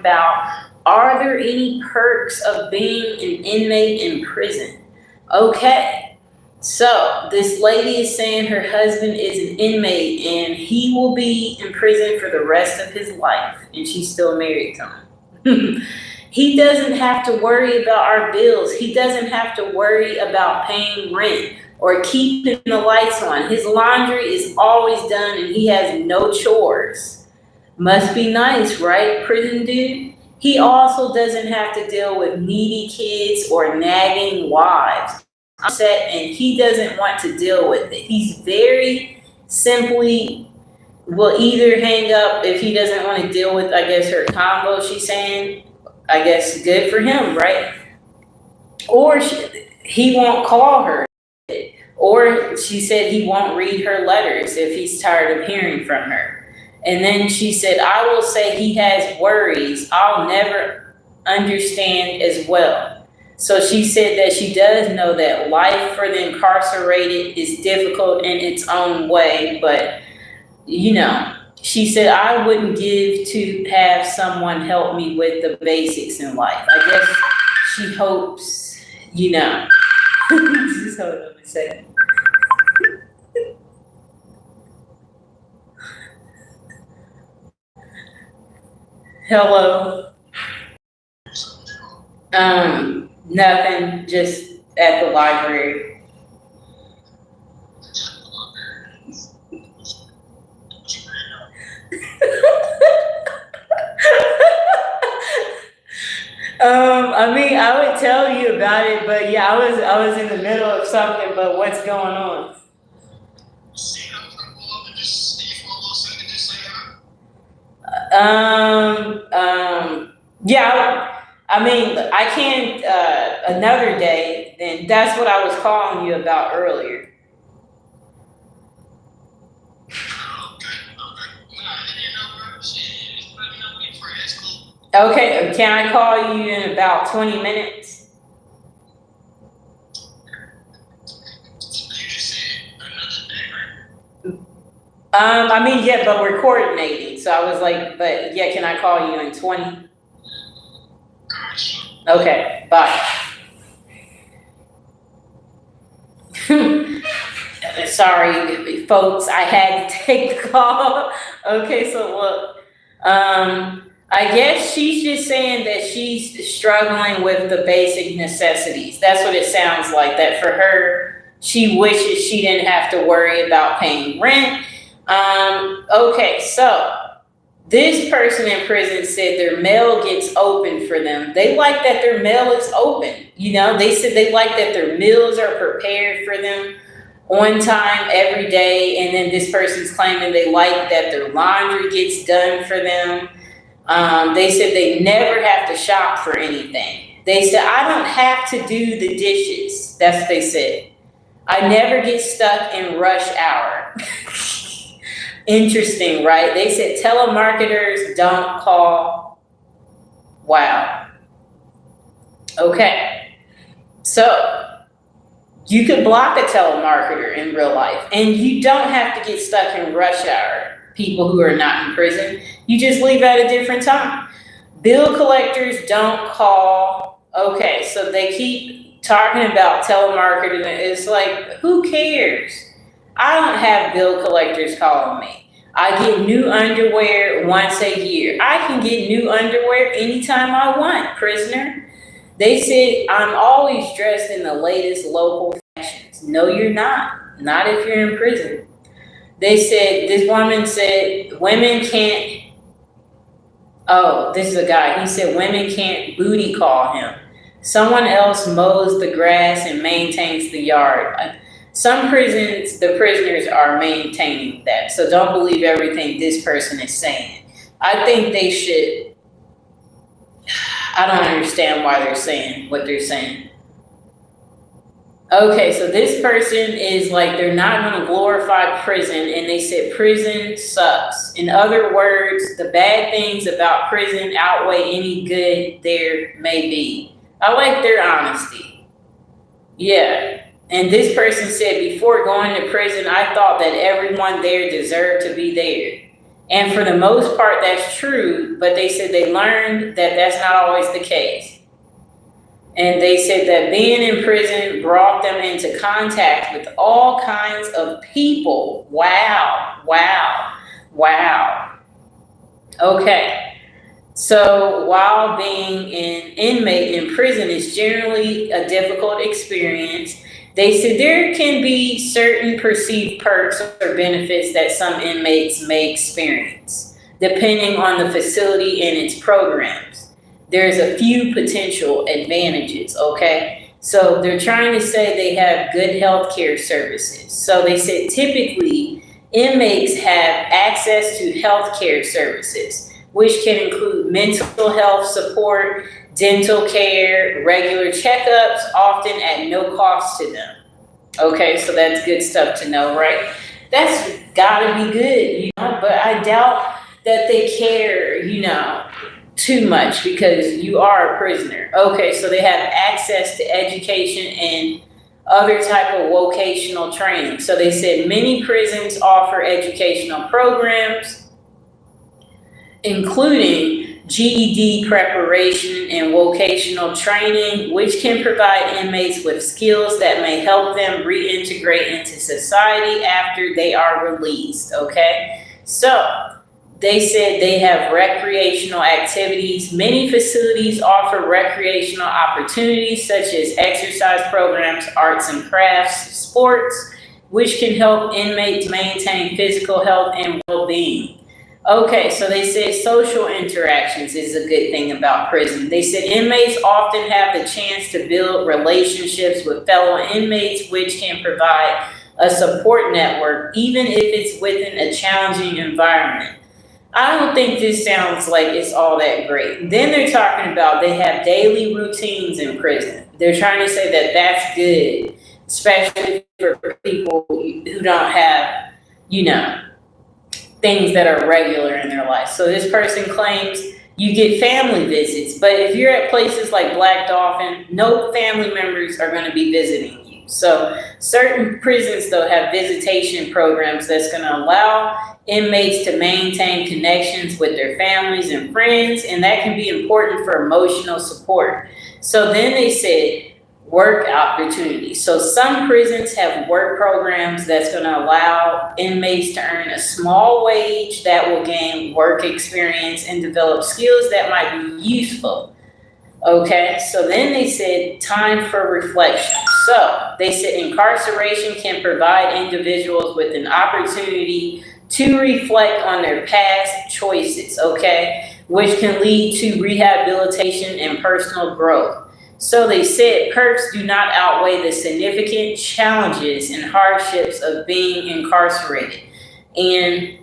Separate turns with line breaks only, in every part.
about, are there any perks of being an inmate in prison? Okay, so this lady is saying her husband is an inmate and he will be in prison for the rest of his life, and she's still married to him. He doesn't have to worry about our bills. He doesn't have to worry about paying rent or keeping the lights on. His laundry is always done and he has no chores. Must be nice, right, prison dude? He also doesn't have to deal with needy kids or nagging wives. Upset, and he doesn't want to deal with it. He's very simply will either hang up if he doesn't want to deal with, I guess, her combo, she's saying. I guess good for him, right? Or he won't call her. Or she said he won't read her letters if he's tired of hearing from her. And then she said, I will say he has worries I'll never understand as well. So she said that she does know that life for the incarcerated is difficult in its own way, but she said, I wouldn't give to have someone help me with the basics in life. I guess she hopes, Just hold on a second. Hello. Nothing, just at the library. I would tell you about it, but yeah, I was in the middle of something, but what's going on? Yeah, I can another day, then that's what I was calling you about earlier. Okay, can I call you in about 20 minutes? Yeah, but we're coordinating. So I was like, but yeah, can I call you in 20? Okay, bye. Sorry, folks, I had to take the call. Okay, so look, I guess she's just saying that she's struggling with the basic necessities. That's what it sounds like, that for her, she wishes she didn't have to worry about paying rent. Okay, so this person in prison said their mail gets open for them. They like that their mail is open. They said they like that their meals are prepared for them on time every day. And then this person's claiming they like that their laundry gets done for them. They said they never have to shop for anything. They said, I don't have to do the dishes. That's what they said. I never get stuck in rush hour. Interesting, right? They said telemarketers don't call. Wow. Okay. So you could block a telemarketer in real life, and you don't have to get stuck in rush hour. People who are not in prison, you just leave at a different time. Bill collectors don't call. Okay, so they keep talking about telemarketing. It's like, who cares? I don't have bill collectors calling me. I get new underwear once a year. I can get new underwear anytime I want, prisoner. They said, I'm always dressed in the latest local fashions. No, you're not. Not if you're in prison. They said, this woman said, women can't, this is a guy. He said, women can't booty call him. Someone else mows the grass and maintains the yard. Some prisons, the prisoners are maintaining that. So don't believe everything this person is saying. I think they should, I don't understand why they're saying what they're saying. Okay, so this person is like, they're not going to glorify prison, and they said prison sucks. In other words, the bad things about prison outweigh any good there may be. I like their honesty. Yeah. And this person said, before going to prison, I thought that everyone there deserved to be there. And for the most part, that's true, but they said they learned that that's not always the case. And they said that being in prison brought them into contact with all kinds of people. Wow, wow, wow. Okay. So while being an inmate in prison is generally a difficult experience, they said there can be certain perceived perks or benefits that some inmates may experience, depending on the facility and its programs. There's a few potential advantages, okay? So they're trying to say they have good health care services. So they said typically inmates have access to health care services, which can include mental health support, dental care, regular checkups, often at no cost to them. Okay, so that's good stuff to know, right? That's gotta be good, but I doubt that they care, too much because you are a prisoner. Okay, so they have access to education and other type of vocational training. So they said many prisons offer educational programs, including GED preparation and vocational training, which can provide inmates with skills that may help them reintegrate into society after they are released, okay? So they said they have recreational activities. Many facilities offer recreational opportunities such as exercise programs, arts and crafts, sports, which can help inmates maintain physical health and well-being. Okay, so they said social interactions is a good thing about prison. They said inmates often have the chance to build relationships with fellow inmates, which can provide a support network, even if it's within a challenging environment. I don't think this sounds like it's all that great. Then they're talking about they have daily routines in prison. They're trying to say that that's good, especially for people who don't have, things that are regular in their life. So this person claims you get family visits, but if you're at places like Black Dolphin, no family members are going to be visiting you. So certain prisons, though, have visitation programs that's going to allow inmates to maintain connections with their families and friends, and that can be important for emotional support. So then they said work opportunities. So some prisons have work programs that's going to allow inmates to earn a small wage that will gain work experience and develop skills that might be useful. Okay, so then they said time for reflection. So they said incarceration can provide individuals with an opportunity to reflect on their past choices, okay, which can lead to rehabilitation and personal growth. So they said perks do not outweigh the significant challenges and hardships of being incarcerated. And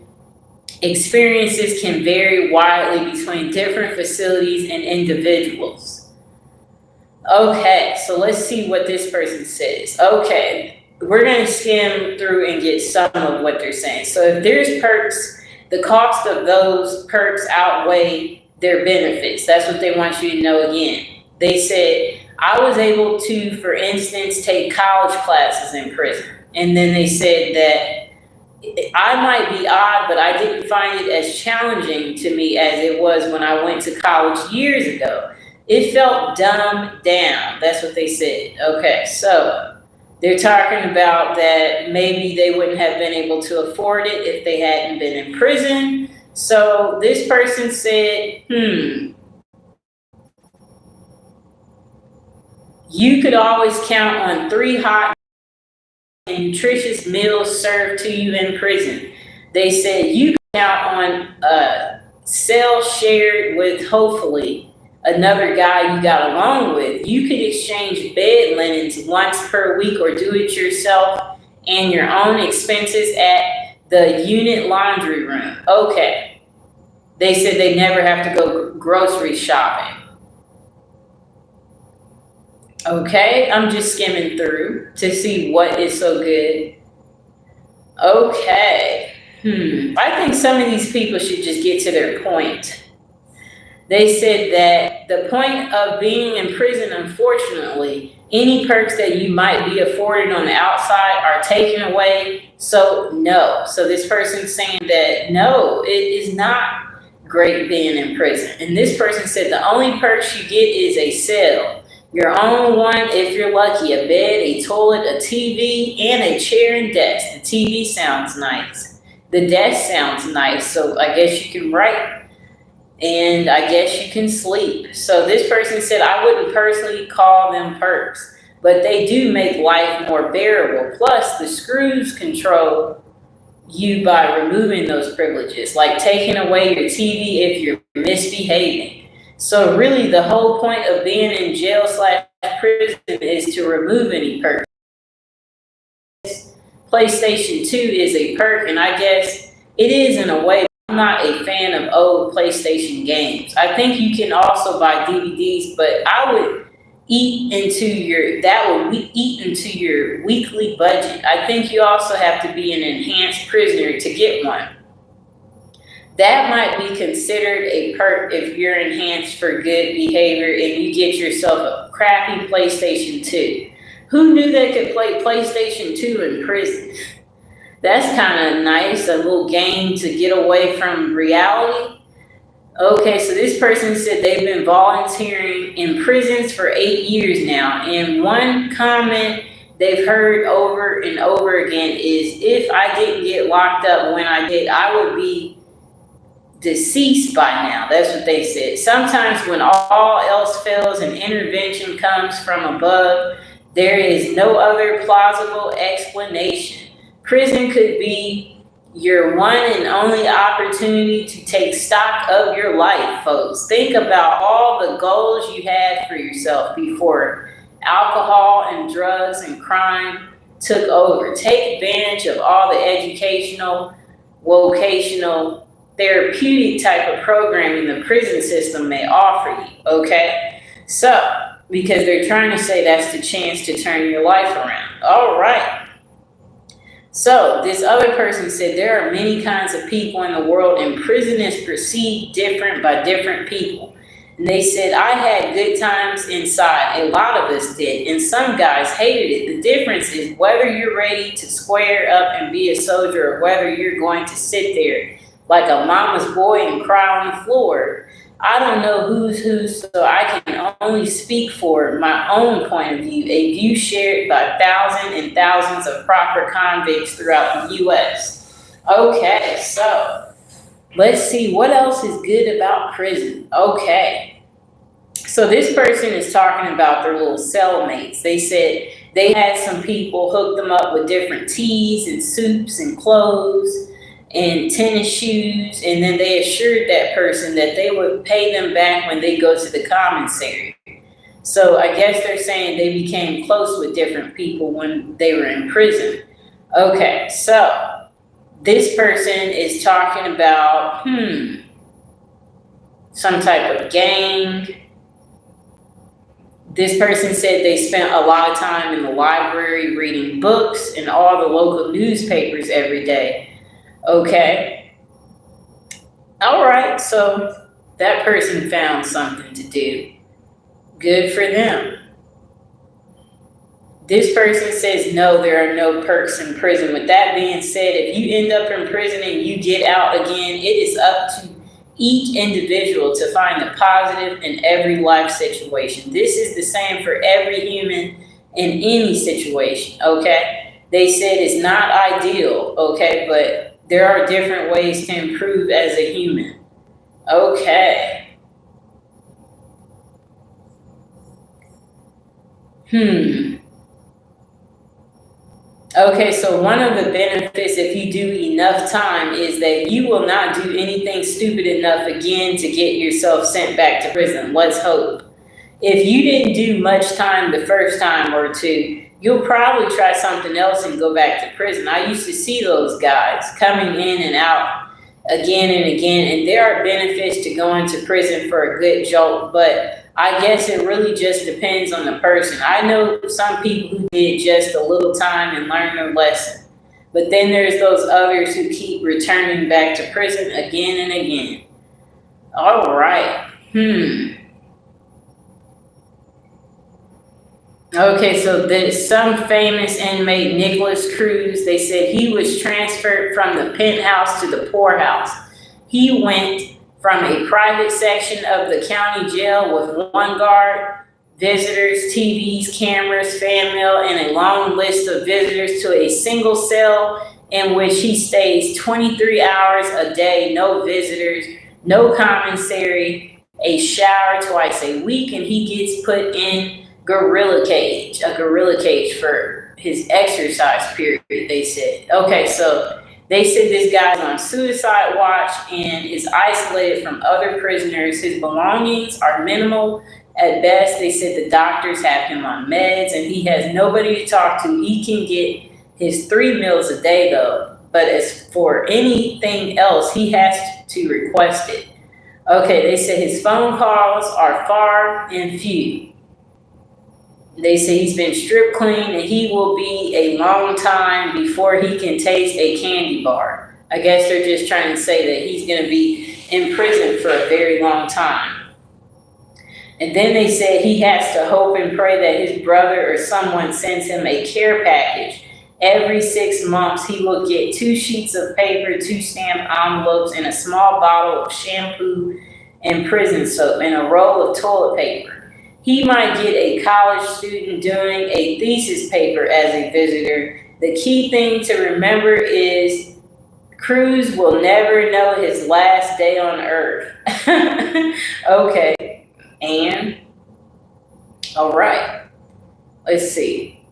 experiences can vary widely between different facilities and individuals. Okay, so let's see what this person says. Okay, we're going to skim through and get some of what they're saying. So if there's perks, the cost of those perks outweigh their benefits. That's what they want you to know again. They said, I was able to, for instance, take college classes in prison. And then they said that I might be odd, but I didn't find it as challenging to me as it was when I went to college years ago. It felt dumbed down. That's what they said. Okay, so they're talking about that maybe they wouldn't have been able to afford it if they hadn't been in prison. So this person said, you could always count on 3 hot and nutritious meals served to you in prison. They said you could count on a cell shared with, hopefully, another guy you got along with. You could exchange bed linens once per week or do it yourself and your own expenses at the unit laundry room. Okay. They said they never have to go grocery shopping. Okay, I'm just skimming through to see what is so good. Okay. I think some of these people should just get to their point. They said that the point of being in prison, unfortunately, Any perks that you might be afforded on the outside are taken away. So no. So this person's saying that no, it is not great being in prison. And this person said the only perks you get is a cell. Your own one, if you're lucky, a bed, a toilet, a TV, and a chair and desk. The TV sounds nice. The desk sounds nice. So I guess you can write and I guess you can sleep. So this person said, I wouldn't personally call them perks, but they do make life more bearable. Plus, the screws control you by removing those privileges, like taking away your TV if you're misbehaving. So really, the whole point of being in jail/prison is to remove any perks. PlayStation 2 is a perk, and I guess it is in a way. I'm not a fan of old PlayStation games. I think you can also buy DVDs, but I would eat into your weekly budget. I think you also have to be an enhanced prisoner to get one. That might be considered a perk if you're enhanced for good behavior and you get yourself a crappy PlayStation 2. Who knew they could play PlayStation 2 in prison? That's kind of nice, a little game to get away from reality. Okay, so this person said they've been volunteering in prisons for 8 years now. And one comment they've heard over and over again is, if I didn't get locked up when I did, I would be deceased by now. That's what they said. Sometimes when all else fails and intervention comes from above, there is no other plausible explanation. Prison could be your one and only opportunity to take stock of your life, folks. Think about all the goals you had for yourself before alcohol and drugs and crime took over. Take advantage of all the educational, vocational, therapeutic type of programming the prison system may offer you, okay? So, because they're trying to say that's the chance to turn your life around. All right. So, this other person said there are many kinds of people in the world, and prison is perceived different by different people. And they said, I had good times inside. A lot of us did. And some guys hated it. The difference is whether you're ready to square up and be a soldier or whether you're going to sit there like a mama's boy and cry on the floor. I don't know who's who, so I can only speak for my own point of view, a view shared by thousands and thousands of proper convicts throughout the U.S. Okay, so let's see what else is good about prison. Okay, so this person is talking about their little cellmates. They said they had some people hook them up with different teas and soups and clothes and tennis shoes, and then they assured that person that they would pay them back when they go to the commissary. So I guess they're saying they became close with different people when they were in prison. Okay, so this person is talking about, some type of gang. This person said they spent a lot of time in the library reading books and all the local newspapers every day. Okay. All right. So that person found something to do. Good for them. This person says, no, there are no perks in prison. With that being said, if you end up in prison and you get out again, it is up to each individual to find the positive in every life situation. This is the same for every human in any situation. Okay. They said it's not ideal. Okay. But there are different ways to improve as a human. Okay. Okay, so one of the benefits if you do enough time is that you will not do anything stupid enough again to get yourself sent back to prison. Let's hope. If you didn't do much time the first time or two, you'll probably try something else and go back to prison. I used to see those guys coming in and out again and again, and there are benefits to going to prison for a good jolt, but I guess it really just depends on the person. I know some people who did just a little time and learned their lesson, but then there's those others who keep returning back to prison again and again. All right. Okay, so there's some famous inmate, Nicholas Cruz. They said he was transferred from the penthouse to the poorhouse. He went from a private section of the county jail with one guard, visitors, TVs, cameras, fan mail, and a long list of visitors to a single cell in which he stays 23 hours a day, no visitors, no commissary, a shower twice a week, and he gets put in a gorilla cage for his exercise period, they said. Okay, so they said this guy's on suicide watch and is isolated from other prisoners. His belongings are minimal at best. They said the doctors have him on meds and he has nobody to talk to. He can get his 3 meals a day though, but as for anything else, he has to request it. Okay, they said his phone calls are far and few. They say he's been strip clean and he will be a long time before he can taste a candy bar. I guess they're just trying to say that he's going to be in prison for a very long time. And then they said he has to hope and pray that his brother or someone sends him a care package. Every 6 months, he will get 2 sheets of paper, 2 stamped envelopes, and a small bottle of shampoo and prison soap, and a roll of toilet paper. He might get a college student doing a thesis paper as a visitor. The key thing to remember is Cruz will never know his last day on earth. Okay, and all right, let's see.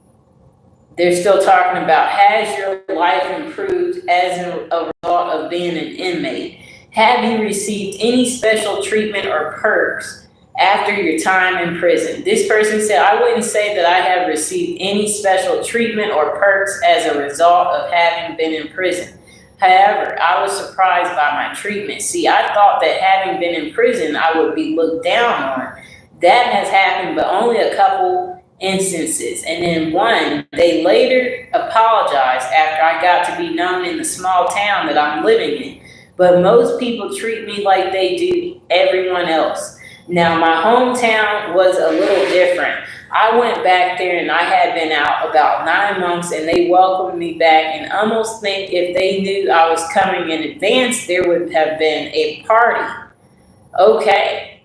They're still talking about, has your life improved as a result of being an inmate? Have you received any special treatment or perks after your time in prison? This person said, I wouldn't say that I have received any special treatment or perks as a result of having been in prison. However, I was surprised by my treatment. See, I thought that having been in prison, I would be looked down on. That has happened, but only a couple instances. And then one, they later apologized after I got to be known in the small town that I'm living in. But most people treat me like they do everyone else. Now, my hometown was a little different. I went back there and I had been out about 9 months and they welcomed me back, and almost think if they knew I was coming in advance, there would have been a party. Okay.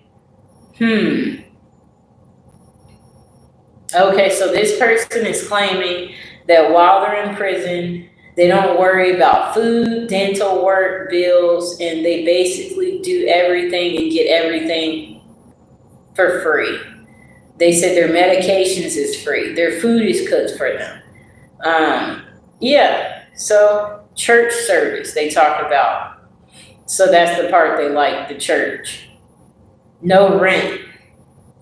Okay, so this person is claiming that while they're in prison, they don't worry about food, dental work, bills, and they basically do everything and get everything for free. They said their medications is free. Their food is cooked for them. Yeah, so church service they talk about. So that's the part they like, the church. No rent,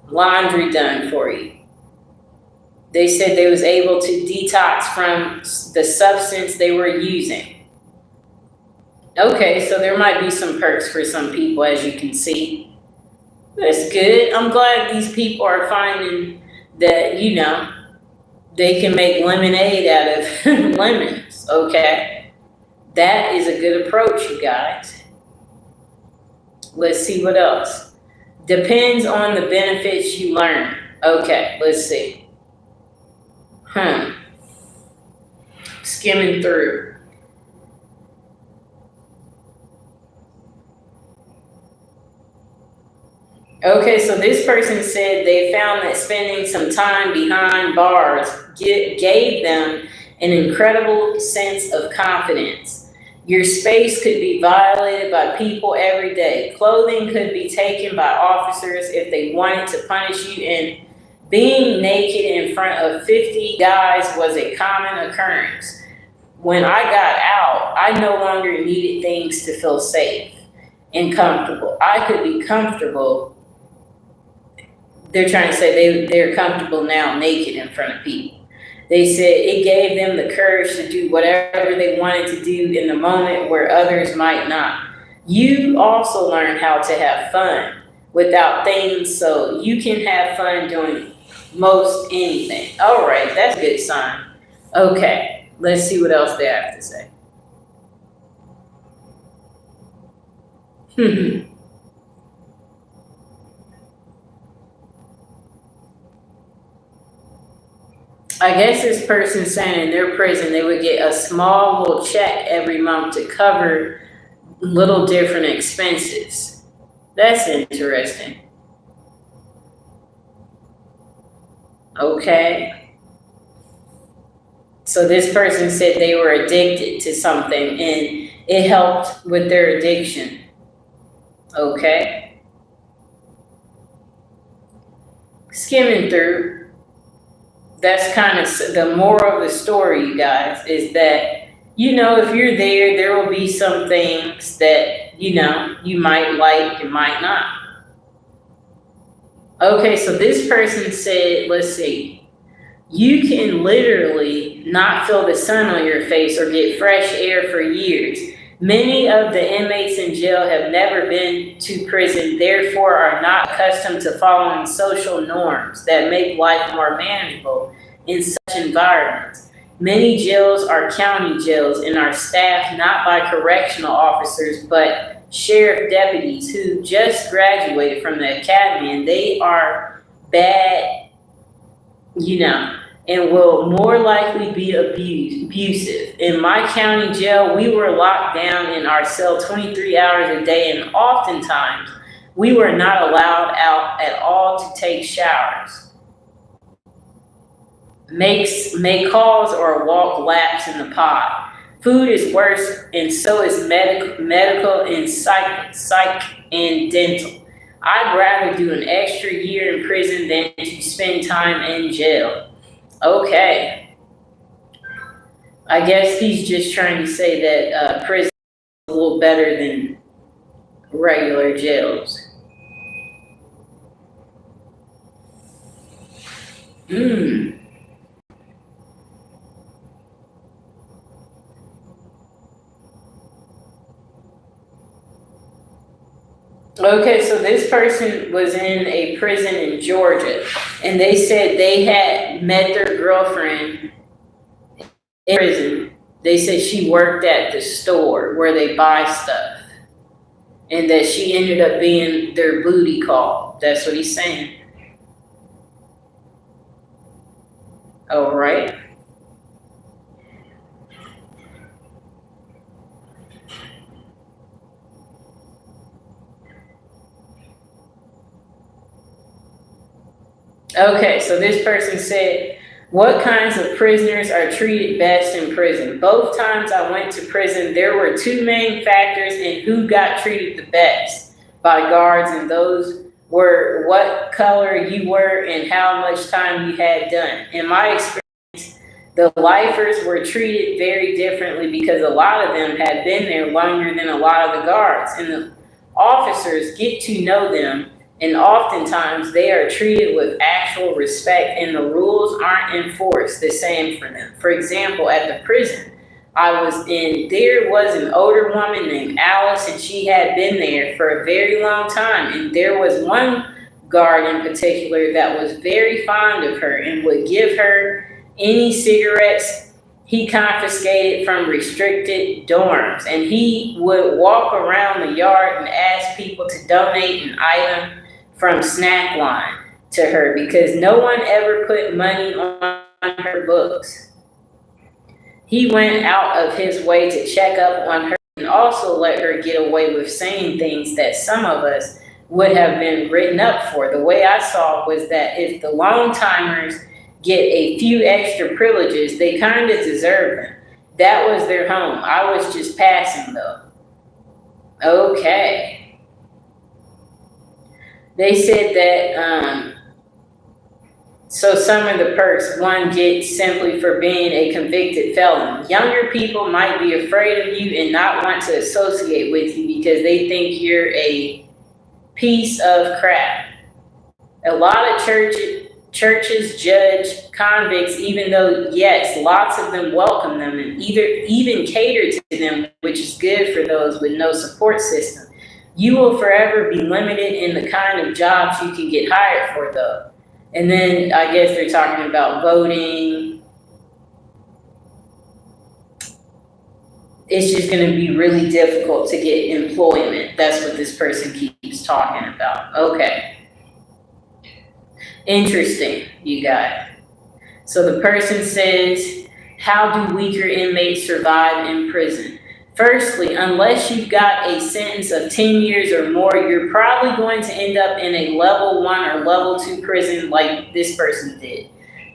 laundry done for you. They said they was able to detox from the substance they were using. Okay, so there might be some perks for some people, as you can see. That's good. I'm glad these people are finding that, they can make lemonade out of lemons, okay? That is a good approach, you guys. Let's see what else. Depends on the benefits you learn. Okay, let's see. Skimming through. Okay, so this person said they found that spending some time behind bars gave them an incredible sense of confidence. Your space could be violated by people every day. Clothing could be taken by officers if they wanted to punish you, and being naked in front of 50 guys was a common occurrence. When I got out, I no longer needed things to feel safe and comfortable. I could be comfortable. They're trying to say they're comfortable now naked in front of people. They said it gave them the courage to do whatever they wanted to do in the moment where others might not. You also learn how to have fun without things, so you can have fun doing most anything. All right, that's a good sign. Okay, let's see what else they have to say. I guess this person's saying in their prison they would get a small little check every month to cover little different expenses. That's interesting. Okay. So this person said they were addicted to something and it helped with their addiction. Okay. Skimming through. That's kind of the moral of the story, you guys, is that, if you're there, there will be some things that, you might like, you might not. Okay, so this person said, let's see, you can literally not feel the sun on your face or get fresh air for years. Many of the inmates in jail have never been to prison, therefore are not accustomed to following social norms that make life more manageable in such environments. Many jails are county jails and are staffed not by correctional officers, but sheriff deputies who just graduated from the academy, and they are bad, and will more likely be abusive. In my county jail, we were locked down in our cell 23 hours a day, and oftentimes we were not allowed out at all to take showers, make calls, or walk laps in the pod. Food is worse, and so is medical and psych and dental. I'd rather do an extra year in prison than to spend time in jail. Okay. I guess he's just trying to say that prison is a little better than regular jails. Okay, so this person was in a prison in Georgia, and they said they had met their girlfriend in prison. They said she worked at the store where they buy stuff, and that she ended up being their booty call. That's what he's saying. All right. Okay, so this person said, what kinds of prisoners are treated best in prison? Both times I went to prison, there were two main factors in who got treated the best by guards, and those were what color you were and how much time you had done. In my experience, the lifers were treated very differently because a lot of them had been there longer than a lot of the guards, and the officers get to know them. And oftentimes they are treated with actual respect and the rules aren't enforced the same for them. For example, at the prison I was in, there was an older woman named Alice, and she had been there for a very long time. And there was one guard in particular that was very fond of her and would give her any cigarettes he confiscated from restricted dorms. And he would walk around the yard and ask people to donate an item from snack line to her because no one ever put money on her books. He went out of his way to check up on her and also let her get away with saying things that some of us would have been written up for. The way I saw it was that if the long timers get a few extra privileges, they kind of deserve them. That was their home. I was just passing though. Okay. They said that, so some of the perks one gets simply for being a convicted felon. Younger people might be afraid of you and not want to associate with you because they think you're a piece of crap. A lot of churches judge convicts, even though, yes, lots of them welcome them and even cater to them, which is good for those with no support system. You will forever be limited in the kind of jobs you can get hired for, though. And then I guess they're talking about voting. It's just going to be really difficult to get employment. That's what this person keeps talking about. Okay. Interesting, you guys. So the person says, how do weaker inmates survive in prison? Firstly, unless you've got a sentence of 10 years or more, you're probably going to end up in a level 1 or level 2 prison like this person did.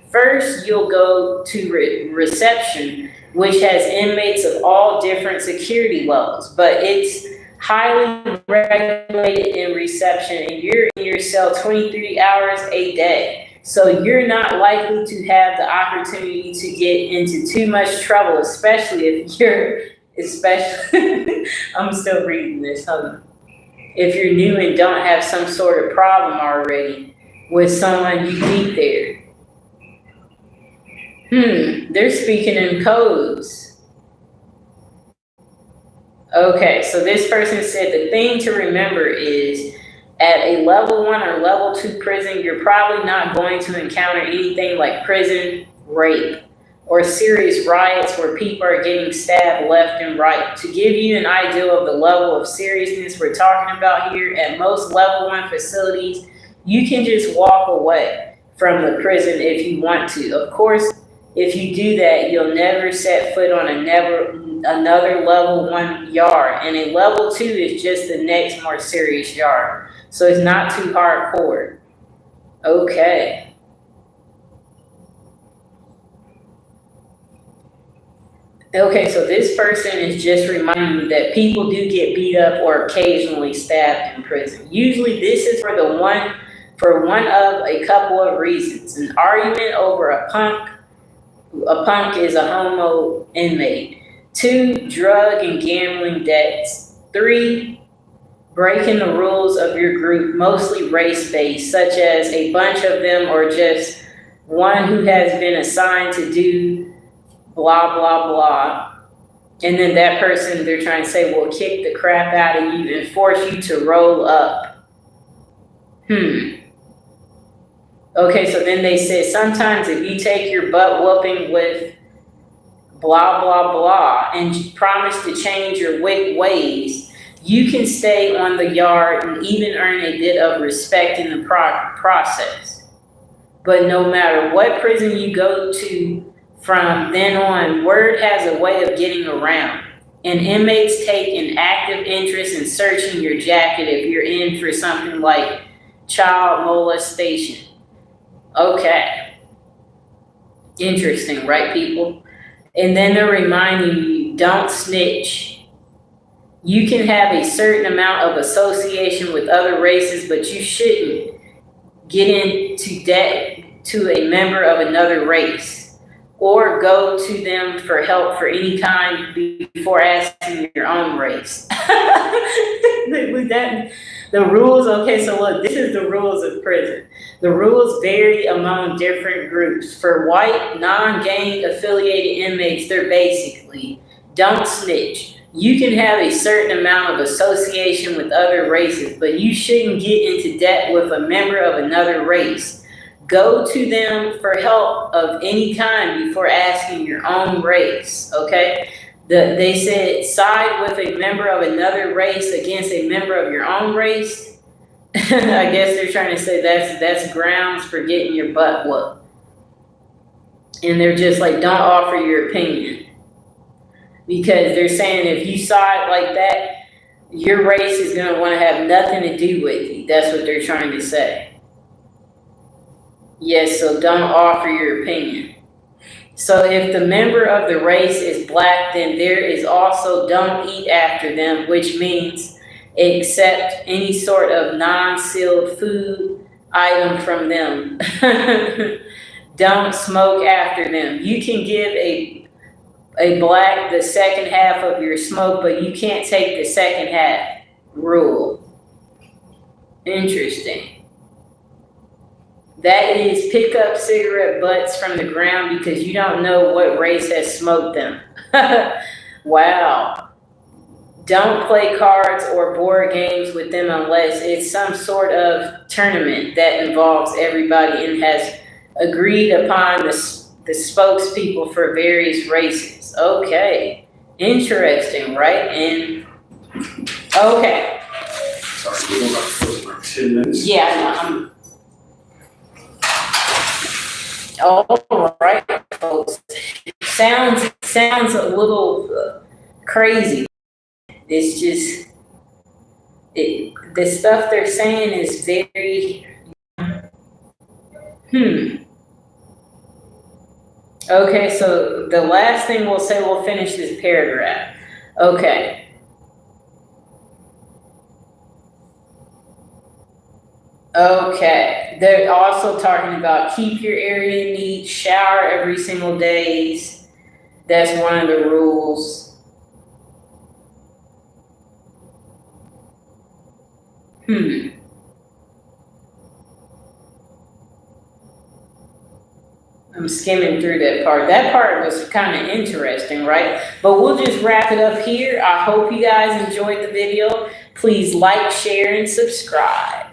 First, you'll go to reception, which has inmates of all different security levels, but it's highly regulated in reception, and you're in your cell 23 hours a day. So you're not likely to have the opportunity to get into too much trouble, especially if you're, I'm still reading this, hold on. If you're new and don't have some sort of problem already with someone you meet there. They're speaking in codes. Okay, so this person said the thing to remember is at a level 1 or level 2 prison, you're probably not going to encounter anything like prison rape or serious riots where people are getting stabbed left and right. To give you an idea of the level of seriousness we're talking about here, at most level 1 facilities, you can just walk away from the prison if you want to. Of course, if you do that, you'll never set foot on another level 1 yard, and a level 2 is just the next more serious yard. So it's not too hardcore. Okay. Okay, so this person is just reminding you that people do get beat up or occasionally stabbed in prison. Usually this is for one of a couple of reasons. An argument over a punk. A punk is a homo inmate. 2, drug and gambling debts. 3, breaking the rules of your group, mostly race-based, such as a bunch of them or just one who has been assigned to do blah, blah, blah. And then that person, they're trying to say, will kick the crap out of you and force you to roll up. Okay, so then they said, sometimes if you take your butt whooping with blah, blah, blah, and promise to change your wicked ways, you can stay on the yard and even earn a bit of respect in the process. But no matter what prison you go to from then on, word has a way of getting around. And inmates take an active interest in searching your jacket if you're in for something like child molestation. Okay. Interesting, right, people? And then they're reminding you, don't snitch. You can have a certain amount of association with other races, but you shouldn't get into debt to a member of another race or go to them for help for any kind before asking your own race. The rules, okay, so look, this is the rules of prison. The rules vary among different groups. For white, non-gang affiliated inmates, they're basically, don't snitch. You can have a certain amount of association with other races, but you shouldn't get into debt with a member of another race. Go to them for help of any kind before asking your own race, okay? They said side with a member of another race against a member of your own race. I guess they're trying to say that's grounds for getting your butt whooped. And they're just like, don't offer your opinion. Because they're saying if you side like that, your race is going to want to have nothing to do with you. That's what they're trying to say. Yes, so don't offer your opinion. So if the member of the race is black, then there is also don't eat after them, which means accept any sort of non-sealed food item from them. Don't smoke after them. You can give a black the second half of your smoke, but you can't take the second half rule. Interesting. That is pick up cigarette butts from the ground because you don't know what race has smoked them. Wow. Don't play cards or board games with them unless it's some sort of tournament that involves everybody and has agreed upon the spokespeople for various races. Okay. Interesting, right? And okay.
Sorry, we're about 10 minutes.
Yeah, all right. sounds a little crazy. It's just the stuff they're saying is very Okay, so the last thing we'll say, we'll finish this paragraph. Okay. Okay. They're also talking about keep your area neat, shower every single day. That's one of the rules. I'm skimming through that part. That part was kind of interesting, right? But we'll just wrap it up here. I hope you guys enjoyed the video. Please like, share, and subscribe.